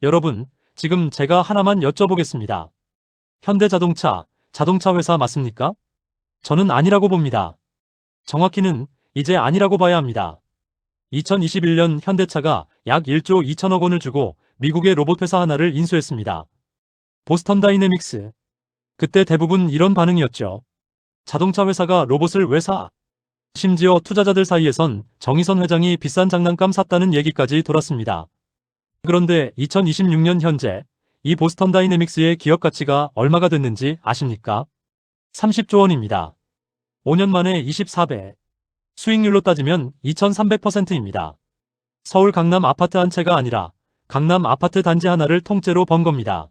여러분, 지금 제가 하나만 여쭤보겠습니다. 현대자동차, 자동차 회사 맞습니까? 저는 아니라고 봅니다. 정확히는 이제 아니라고 봐야 합니다. 2021년 현대차가 약 1조 2천억 원을 주고 미국의 로봇 회사 하나를 인수했습니다. 보스턴 다이내믹스. 그때 대부분 이런 반응이었죠. 자동차 회사가 로봇을 왜 사? 심지어 투자자들 사이에선 정의선 회장이 비싼 장난감 샀다는 얘기까지 돌았습니다. 그런데 2026년 현재 이 보스턴 다이내믹스의 기업 가치가 얼마가 됐는지 아십니까? 30조 원입니다. 5년 만에 24배. 수익률로 따지면 2300%입니다. 서울 강남 아파트 한 채가 아니라 강남 아파트 단지 하나를 통째로 번 겁니다.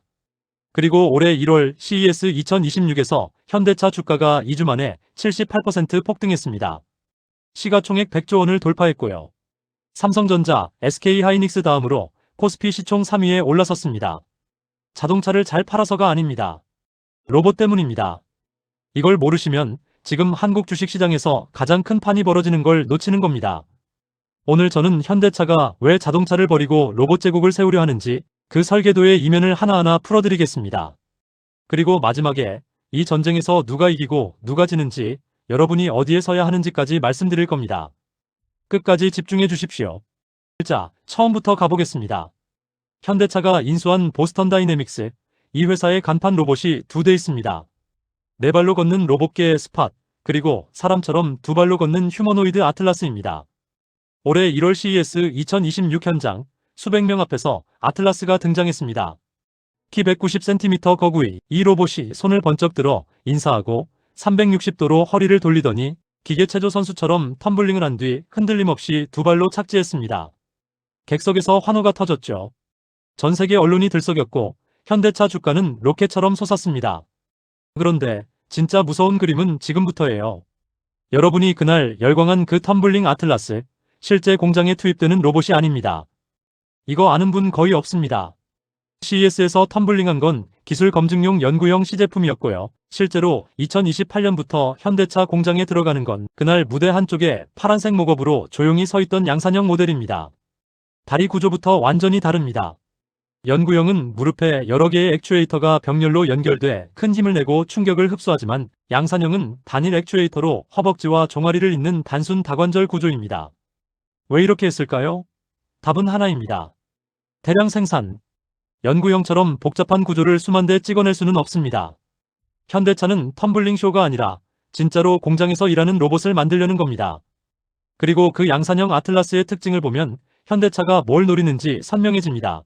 그리고 올해 1월 CES 2026에서 현대차 주가가 2주 만에 78% 폭등했습니다. 시가총액 100조 원을 돌파했고요. 삼성전자, SK하이닉스 다음으로 코스피 시총 3위에 올라섰습니다. 자동차를 잘 팔아서가 아닙니다. 로봇 때문입니다. 이걸 모르시면 지금 한국 주식시장에서 가장 큰 판이 벌어지는 걸 놓치는 겁니다. 오늘 저는 현대차가 왜 자동차를 버리고 로봇 제국을 세우려 하는지 그 설계도의 이면을 하나하나 풀어드리겠습니다. 그리고 마지막에 이 전쟁에서 누가 이기고 누가 지는지 여러분이 어디에 서야 하는지까지 말씀드릴 겁니다. 끝까지 집중해 주십시오. 자, 처음부터 가보겠습니다. 현대차가 인수한 보스턴 다이내믹스. 이 회사의 간판 로봇이 2대 있습니다. 4발로 걷는 로봇계의 스팟, 그리고 사람처럼 2발로 걷는 휴머노이드 아틀라스입니다. 올해 1월 CES 2026 현장, 수백 명 앞에서 아틀라스가 등장했습니다. 키 190cm 거구의 이 로봇이 손을 번쩍 들어 인사하고 360도로 허리를 돌리더니 기계체조 선수처럼 텀블링을 한 뒤 흔들림 없이 2발로 착지했습니다. 객석에서 환호가 터졌죠. 전 세계 언론이 들썩였고 현대차 주가는 로켓처럼 솟았습니다. 그런데 진짜 무서운 그림은 지금부터예요. 여러분이 그날 열광한 그 텀블링 아틀라스, 실제 공장에 투입되는 로봇이 아닙니다. 이거 아는 분 거의 없습니다. CES에서 텀블링한 건 기술 검증용 연구용 시제품이었고요. 실제로 2028년부터 현대차 공장에 들어가는 건 그날 무대 한쪽에 파란색 목업으로 조용히 서 있던 양산형 모델입니다. 다리 구조부터 완전히 다릅니다. 연구용은 무릎에 여러 개의 액추에이터가 병렬로 연결돼 큰 힘을 내고 충격을 흡수하지만 양산형은 단일 액추에이터로 허벅지와 종아리를 잇는 단순 다관절 구조입니다. 왜 이렇게 했을까요? 답은 하나입니다. 대량 생산. 연구용처럼 복잡한 구조를 수만 대 찍어낼 수는 없습니다. 현대차는 텀블링 쇼가 아니라 진짜로 공장에서 일하는 로봇을 만들려는 겁니다. 그리고 그 양산형 아틀라스의 특징을 보면 현대차가 뭘 노리는지 선명해집니다.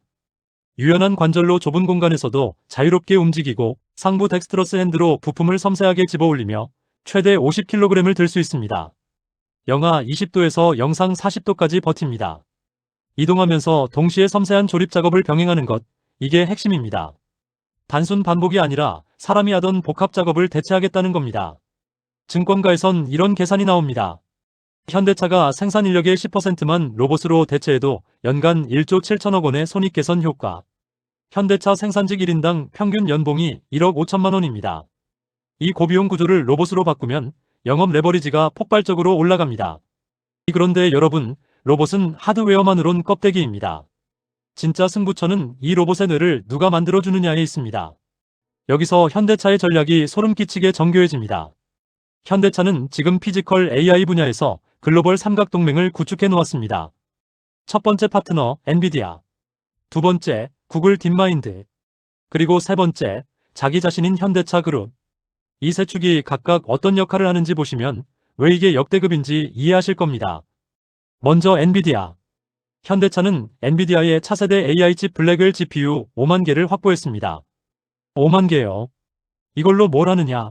유연한 관절로 좁은 공간에서도 자유롭게 움직이고 상부 덱스트러스 핸드로 부품을 섬세하게 집어올리며 최대 50kg을 들 수 있습니다. 영하 20도에서 영상 40도까지 버팁니다. 이동하면서 동시에 섬세한 조립 작업을 병행하는 것, 이게 핵심입니다. 단순 반복이 아니라 사람이 하던 복합 작업을 대체하겠다는 겁니다. 증권가에선 이런 계산이 나옵니다. 현대차가 생산 인력의 10%만 로봇으로 대체해도 연간 1조 7천억 원의 손익 개선 효과. 현대차 생산직 1인당 평균 연봉이 1억 5천만 원입니다. 이 고비용 구조를 로봇으로 바꾸면 영업 레버리지가 폭발적으로 올라갑니다. 그런데 여러분, 로봇은 하드웨어만으론 껍데기입니다. 진짜 승부처는 이 로봇의 뇌를 누가 만들어주느냐에 있습니다. 여기서 현대차의 전략이 소름 끼치게 정교해집니다. 현대차는 지금 피지컬 AI 분야에서 글로벌 삼각동맹을 구축해 놓았습니다. 첫 번째 파트너 엔비디아, 두 번째 구글 딥마인드, 그리고 세 번째 자기 자신인 현대차 그룹. 이 세 축이 각각 어떤 역할을 하는지 보시면 왜 이게 역대급인지 이해하실 겁니다. 먼저 엔비디아. 현대차는 엔비디아의 차세대 AI칩 블랙웰 GPU 5만 개를 확보했습니다. 5만 개요. 이걸로 뭘 하느냐?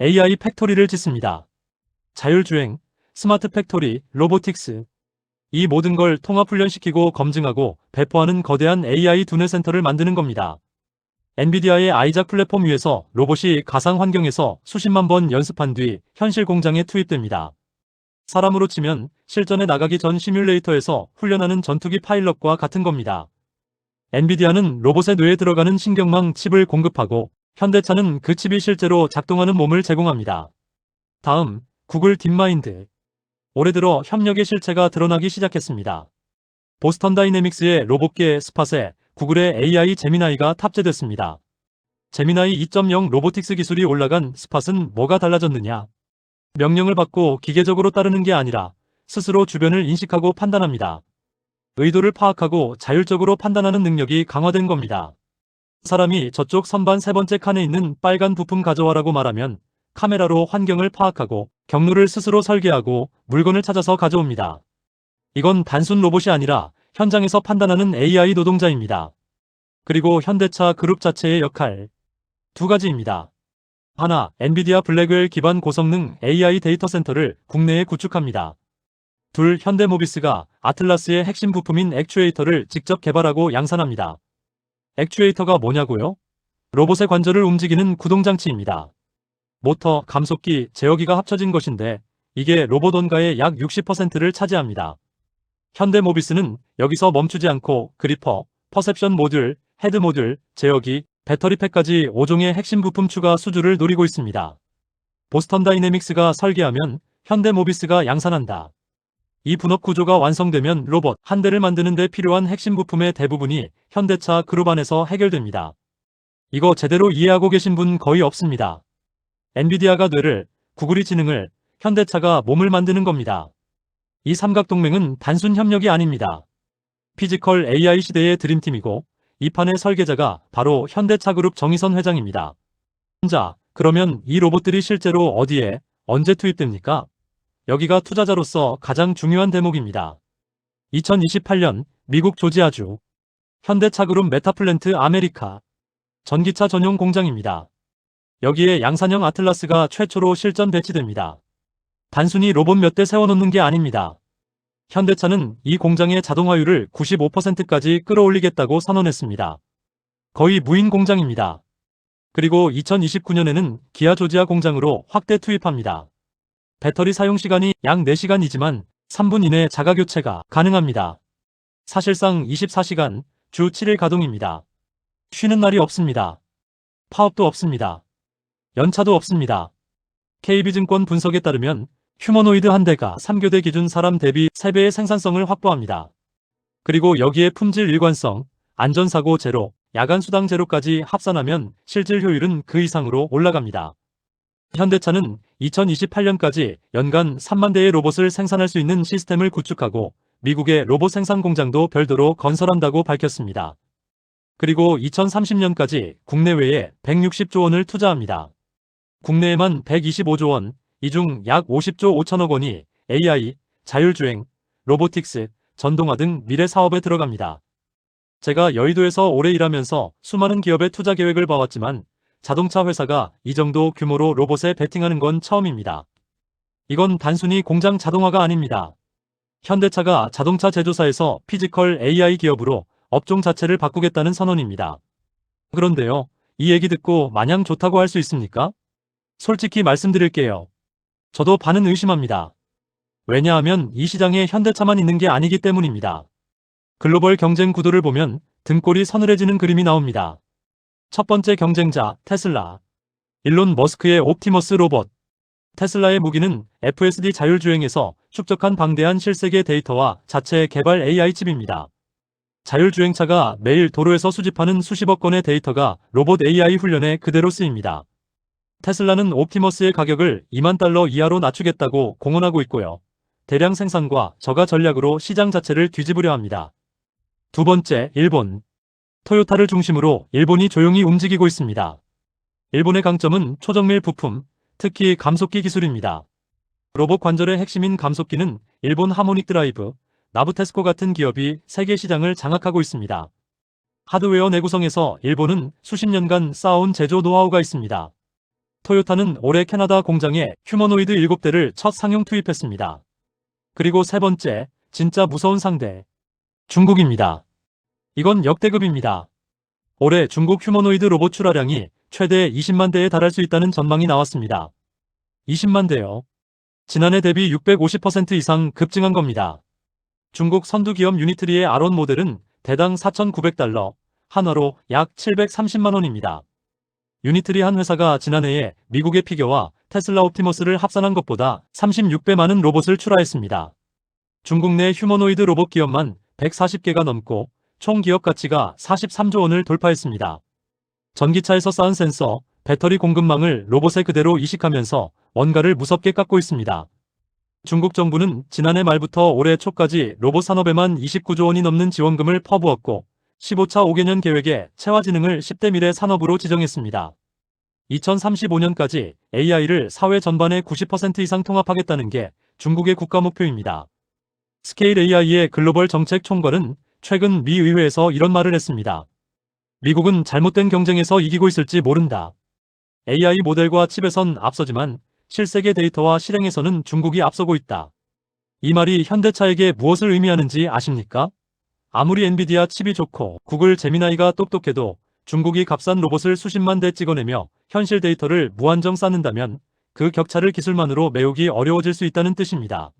AI 팩토리를 짓습니다. 자율주행, 스마트 팩토리, 로보틱스. 이 모든 걸 통합훈련시키고 검증하고 배포하는 거대한 AI 두뇌 센터를 만드는 겁니다. 엔비디아의 아이작 플랫폼 위에서 로봇이 가상 환경에서 수십만 번 연습한 뒤 현실 공장에 투입됩니다. 사람으로 치면 실전에 나가기 전 시뮬레이터에서 훈련하는 전투기 파일럿과 같은 겁니다. 엔비디아는 로봇의 뇌에 들어가는 신경망 칩을 공급하고 현대차는 그 칩이 실제로 작동하는 몸을 제공합니다. 다음, 구글 딥마인드. 올해 들어 협력의 실체가 드러나기 시작했습니다. 보스턴 다이내믹스의 로봇계 스팟에 구글의 AI 제미나이가 탑재됐습니다. 제미나이 2.0 로보틱스 기술이 올라간 스팟은 뭐가 달라졌느냐? 명령을 받고 기계적으로 따르는 게 아니라 스스로 주변을 인식하고 판단합니다. 의도를 파악하고 자율적으로 판단하는 능력이 강화된 겁니다. 사람이 저쪽 선반 세 번째 칸에 있는 빨간 부품 가져와라고 말하면 카메라로 환경을 파악하고 경로를 스스로 설계하고 물건을 찾아서 가져옵니다. 이건 단순 로봇이 아니라 현장에서 판단하는 AI 노동자입니다. 그리고 현대차 그룹 자체의 역할 두 가지입니다. 하나, 엔비디아 블랙웰 기반 고성능 AI 데이터 센터를 국내에 구축합니다. 둘, 현대모비스가 아틀라스의 핵심 부품인 액추에이터를 직접 개발하고 양산합니다. 액추에이터가 뭐냐고요? 로봇의 관절을 움직이는 구동장치입니다. 모터, 감속기, 제어기가 합쳐진 것인데 이게 로봇 원가의 약 60%를 차지합니다. 현대모비스는 여기서 멈추지 않고 그리퍼, 퍼셉션 모듈, 헤드 모듈, 제어기, 배터리팩까지 5종의 핵심 부품 추가 수주를 노리고 있습니다. 보스턴 다이내믹스가 설계하면 현대모비스가 양산한다. 이 분업 구조가 완성되면 로봇 한 대를 만드는 데 필요한 핵심 부품의 대부분이 현대차 그룹 안에서 해결됩니다. 이거 제대로 이해하고 계신 분 거의 없습니다. 엔비디아가 뇌를, 구글이 지능을, 현대차가 몸을 만드는 겁니다. 이 삼각동맹은 단순 협력이 아닙니다. 피지컬 AI 시대의 드림팀이고 이 판의 설계자가 바로 현대차 그룹 정의선 회장입니다. 자, 그러면 이 로봇들이 실제로 어디에, 언제 투입됩니까? 여기가 투자자로서 가장 중요한 대목입니다. 2028년 미국 조지아주 현대차그룹 메타플랜트 아메리카 전기차 전용 공장입니다. 여기에 양산형 아틀라스가 최초로 실전 배치됩니다. 단순히 로봇 몇 대 세워놓는 게 아닙니다. 현대차는 이 공장의 자동화율을 95%까지 끌어올리겠다고 선언했습니다. 거의 무인 공장입니다. 그리고 2029년에는 기아 조지아 공장으로 확대 투입합니다. 배터리 사용 시간이 약 4시간이지만 3분 이내 자가 교체가 가능합니다. 사실상 24시간, 주 7일 가동입니다. 쉬는 날이 없습니다. 파업도 없습니다. 연차도 없습니다. KB증권 분석에 따르면 휴머노이드 한 대가 3교대 기준 사람 대비 3배의 생산성을 확보합니다. 그리고 여기에 품질 일관성, 안전사고 제로, 야간 수당 제로까지 합산하면 실질 효율은 그 이상으로 올라갑니다. 현대차는 2028년까지 연간 3만 대의 로봇을 생산할 수 있는 시스템을 구축하고 미국의 로봇 생산 공장도 별도로 건설한다고 밝혔습니다. 그리고 2030년까지 국내외에 160조 원을 투자합니다. 국내에만 125조 원, 이 중 약 50조 5천억 원이 AI, 자율주행, 로보틱스, 전동화 등 미래 사업에 들어갑니다. 제가 여의도에서 오래 일하면서 수많은 기업의 투자 계획을 봐왔지만 자동차 회사가 이 정도 규모로 로봇에 베팅하는 건 처음입니다. 이건 단순히 공장 자동화가 아닙니다. 현대차가 자동차 제조사에서 피지컬 AI 기업으로 업종 자체를 바꾸겠다는 선언입니다. 그런데요, 이 얘기 듣고 마냥 좋다고 할 수 있습니까? 솔직히 말씀드릴게요. 저도 반은 의심합니다. 왜냐하면 이 시장에 현대차만 있는 게 아니기 때문입니다. 글로벌 경쟁 구도를 보면 등골이 서늘해지는 그림이 나옵니다. 첫 번째 경쟁자 테슬라. 일론 머스크의 옵티머스 로봇. 테슬라의 무기는 FSD 자율주행에서 축적한 방대한 실세계 데이터와 자체 개발 AI 칩입니다. 자율주행차가 매일 도로에서 수집하는 수십억 건의 데이터가 로봇 AI 훈련에 그대로 쓰입니다. 테슬라는 옵티머스의 가격을 2만 달러 이하로 낮추겠다고 공언하고 있고요. 대량 생산과 저가 전략으로 시장 자체를 뒤집으려 합니다. 두 번째, 일본. 토요타를 중심으로 일본이 조용히 움직이고 있습니다. 일본의 강점은 초정밀 부품, 특히 감속기 기술입니다. 로봇 관절의 핵심인 감속기는 일본 하모닉 드라이브, 나부테스코 같은 기업이 세계 시장을 장악하고 있습니다. 하드웨어 내구성에서 일본은 수십 년간 쌓아온 제조 노하우가 있습니다. 토요타는 올해 캐나다 공장에 휴머노이드 7대를 첫 상용 투입했습니다. 그리고 세 번째, 진짜 무서운 상대. 중국입니다. 이건 역대급입니다. 올해 중국 휴머노이드 로봇 출하량이 최대 20만 대에 달할 수 있다는 전망이 나왔습니다. 20만 대요. 지난해 대비 650% 이상 급증한 겁니다. 중국 선두 기업 유니트리의 R1 모델은 대당 4,900달러, 한화로 약 730만 원입니다. 유니트리 한 회사가 지난해에 미국의 피겨와 테슬라 옵티머스를 합산한 것보다 36배 많은 로봇을 출하했습니다. 중국 내 휴머노이드 로봇 기업만 140개가 넘고 총 기업 가치가 43조 원을 돌파했습니다. 전기차에서 쌓은 센서, 배터리 공급망을 로봇에 그대로 이식하면서 원가를 무섭게 깎고 있습니다. 중국 정부는 지난해 말부터 올해 초까지 로봇 산업에만 29조 원이 넘는 지원금을 퍼부었고 15차 5개년 계획에 체화지능을 10대 미래 산업으로 지정했습니다. 2035년까지 AI를 사회 전반의 90% 이상 통합하겠다는 게 중국의 국가 목표입니다. 스케일 AI의 글로벌 정책 총괄은 최근 미 의회에서 이런 말을 했습니다. 미국은 잘못된 경쟁에서 이기고 있을지 모른다. AI 모델과 칩에선 앞서지만 실세계 데이터와 실행에서는 중국이 앞서고 있다. 이 말이 현대차에게 무엇을 의미하는지 아십니까? 아무리 엔비디아 칩이 좋고 구글 제미나이가 똑똑해도 중국이 값싼 로봇을 수십만 대 찍어내며 현실 데이터를 무한정 쌓는다면 그 격차를 기술만으로 메우기 어려워질 수 있다는 뜻입니다.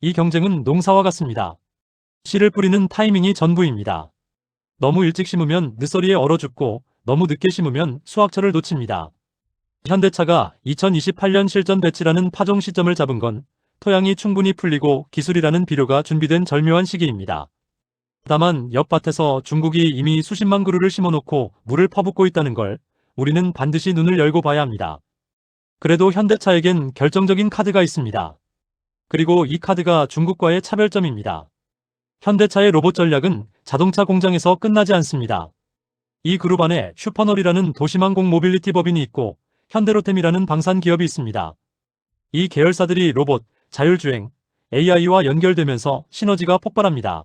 이 경쟁은 농사와 같습니다. 씨를 뿌리는 타이밍이 전부입니다. 너무 일찍 심으면 늦서리에 얼어 죽고 너무 늦게 심으면 수확철을 놓칩니다. 현대차가 2028년 실전 배치라는 파종 시점을 잡은 건 토양이 충분히 풀리고 기술이라는 비료가 준비된 절묘한 시기입니다. 다만 옆밭에서 중국이 이미 수십만 그루를 심어놓고 물을 퍼붓고 있다는 걸 우리는 반드시 눈을 열고 봐야 합니다. 그래도 현대차에겐 결정적인 카드가 있습니다. 그리고 이 카드가 중국과의 차별점입니다. 현대차의 로봇 전략은 자동차 공장에서 끝나지 않습니다. 이 그룹 안에 슈퍼널이라는 도심항공 모빌리티 법인이 있고 현대로템이라는 방산 기업이 있습니다. 이 계열사들이 로봇, 자율주행, AI와 연결되면서 시너지가 폭발합니다.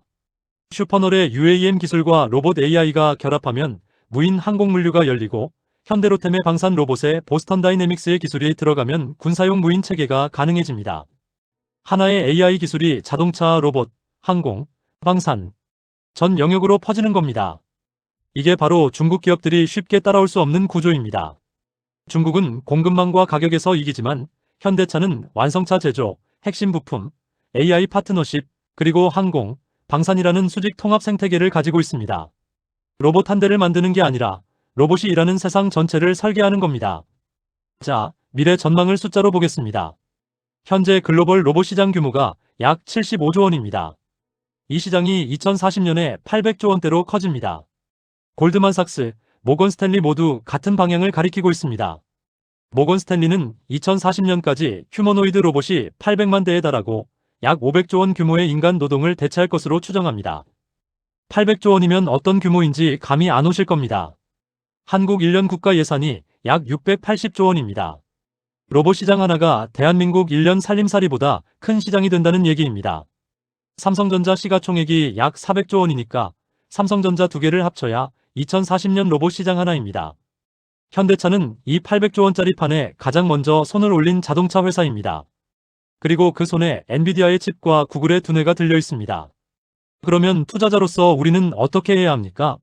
슈퍼널의 UAM 기술과 로봇 AI가 결합하면 무인 항공물류가 열리고 현대로템의 방산 로봇에 보스턴 다이내믹스의 기술이 들어가면 군사용 무인 체계가 가능해집니다. 하나의 AI 기술이 자동차, 로봇, 항공, 방산 전 영역으로 퍼지는 겁니다. 이게 바로 중국 기업들이 쉽게 따라올 수 없는 구조입니다. 중국은 공급망과 가격에서 이기지만 현대차는 완성차 제조, 핵심 부품, AI 파트너십, 그리고 항공, 방산이라는 수직 통합 생태계를 가지고 있습니다. 로봇 한 대를 만드는 게 아니라 로봇이 일하는 세상 전체를 설계하는 겁니다. 자, 미래 전망을 숫자로 보겠습니다. 현재 글로벌 로봇 시장 규모가 약 75조 원입니다. 이 시장이 2040년에 800조 원대로 커집니다. 골드만삭스, 모건 스탠리 모두 같은 방향을 가리키고 있습니다. 모건 스탠리는 2040년까지 휴머노이드 로봇이 800만 대에 달하고 약 500조 원 규모의 인간 노동을 대체할 것으로 추정합니다. 800조 원이면 어떤 규모인지 감이 안 오실 겁니다. 한국 1년 국가 예산이 약 680조 원입니다. 로봇 시장 하나가 대한민국 1년 살림살이보다 큰 시장이 된다는 얘기입니다. 삼성전자 시가총액이 약 400조 원이니까 삼성전자 두 개를 합쳐야 2040년 로봇 시장 하나입니다. 현대차는 이 800조 원짜리 판에 가장 먼저 손을 올린 자동차 회사입니다. 그리고 그 손에 엔비디아의 칩과 구글의 두뇌가 들려 있습니다. 그러면 투자자로서 우리는 어떻게 해야 합니까?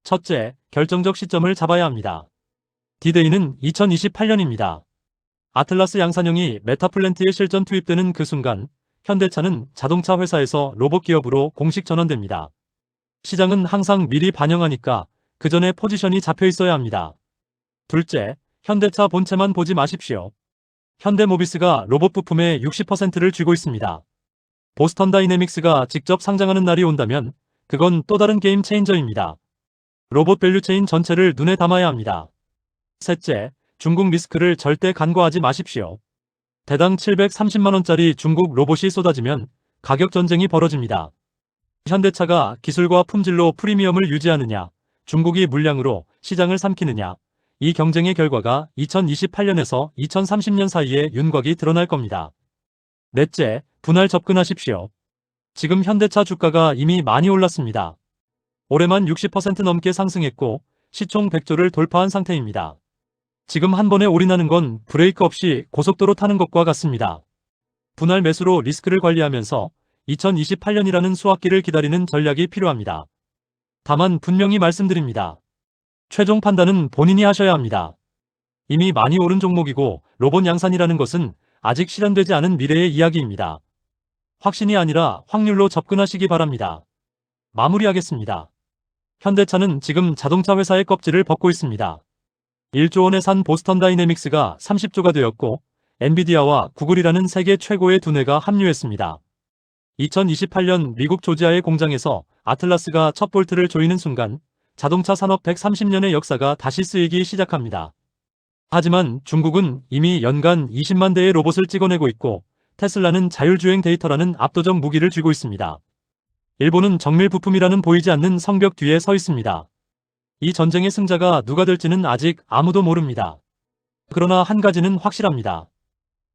첫째, 결정적 시점을 잡아야 합니다. D-Day는 2028년입니다. 아틀라스 양산형이 메타플랜트에 실전 투입되는 그 순간 현대차는 자동차 회사에서 로봇 기업으로 공식 전환됩니다. 시장은 항상 미리 반영하니까 그 전에 포지션이 잡혀 있어야 합니다. 둘째, 현대차 본체만 보지 마십시오. 현대모비스가 로봇 부품의 60%를 쥐고 있습니다. 보스턴 다이내믹스가 직접 상장하는 날이 온다면 그건 또 다른 게임 체인저입니다. 로봇 밸류체인 전체를 눈에 담아야 합니다. 셋째, 중국 리스크를 절대 간과하지 마십시오. 대당 730만원짜리 중국 로봇이 쏟아지면 가격 전쟁이 벌어집니다. 현대차가 기술과 품질로 프리미엄을 유지하느냐, 중국이 물량으로 시장을 삼키느냐, 이 경쟁의 결과가 2028년에서 2030년 사이에 윤곽이 드러날 겁니다. 넷째, 분할 접근하십시오. 지금 현대차 주가가 이미 많이 올랐습니다. 올해만 60% 넘게 상승했고 시총 100조를 돌파한 상태입니다. 지금 한 번에 올인하는 건 브레이크 없이 고속도로 타는 것과 같습니다. 분할 매수로 리스크를 관리하면서 2028년이라는 수확기를 기다리는 전략이 필요합니다. 다만 분명히 말씀드립니다. 최종 판단은 본인이 하셔야 합니다. 이미 많이 오른 종목이고 로봇 양산이라는 것은 아직 실현되지 않은 미래의 이야기입니다. 확신이 아니라 확률로 접근하시기 바랍니다. 마무리하겠습니다. 현대차는 지금 자동차 회사의 껍질을 벗고 있습니다. 1조 원에 산 보스턴 다이내믹스가 30조가 되었고 엔비디아와 구글이라는 세계 최고의 두뇌가 합류했습니다. 2028년 미국 조지아의 공장에서 아틀라스가 첫 볼트를 조이는 순간 자동차 산업 130년의 역사가 다시 쓰이기 시작합니다. 하지만 중국은 이미 연간 20만 대의 로봇을 찍어내고 있고 테슬라는 자율주행 데이터라는 압도적 무기를 쥐고 있습니다. 일본은 정밀 부품이라는 보이지 않는 성벽 뒤에 서 있습니다. 이 전쟁의 승자가 누가 될지는 아직 아무도 모릅니다. 그러나 한 가지는 확실합니다.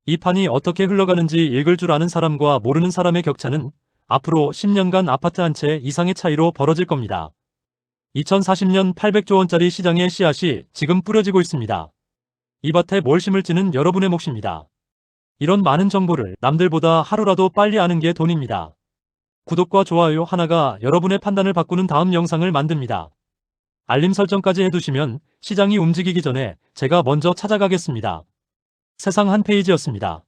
이 판이 어떻게 흘러가는지 읽을 줄 아는 사람과 모르는 사람의 격차는 앞으로 10년간 아파트 한 채 이상의 차이로 벌어질 겁니다. 2040년 800조 원짜리 시장의 씨앗이 지금 뿌려지고 있습니다. 이 밭에 뭘 심을지는 여러분의 몫입니다. 이런 많은 정보를 남들보다 하루라도 빨리 아는 게 돈입니다. 구독과 좋아요 하나가 여러분의 판단을 바꾸는 다음 영상을 만듭니다. 알림 설정까지 해두시면 시장이 움직이기 전에 제가 먼저 찾아가겠습니다. 세상 한 페이지였습니다.